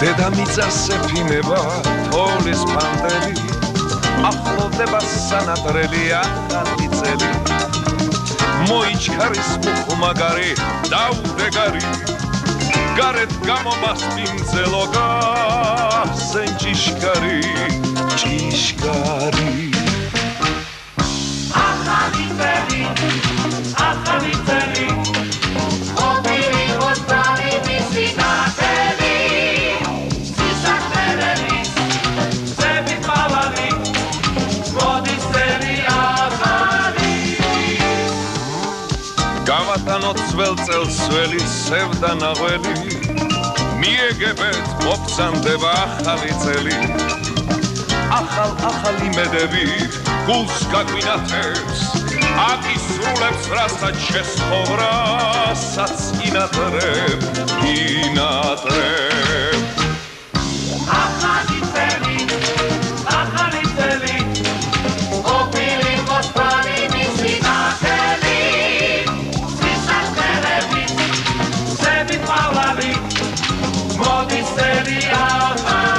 დედამიწას ეფინება თოვლის ფანტელი ახლოვდება სანატრელი ახალი წელი მოიჩქარის მუხმაგარი დაუდეგარი გარეთ გამომასპინძელო გასცენ ჭიშკარი ჭიშკარი ახალი წელი ობილი ოსტარი მისი ნათელი სისახელები ზები ყავალი მოდის წელი ახალი გავატანოთ ძველ წელს ველი სევდა ნაღველი მიეგებეთ მოგზანდება ახალი წელი ახალ იმედები გულს გაგვინათებს აკისრულებს რასაც შესხოვრა საც ინატრებ ახალი წელი ობილი მოსპარი მისი ნათელი სისახელები ზები ყავალი მოდის წელი ახალი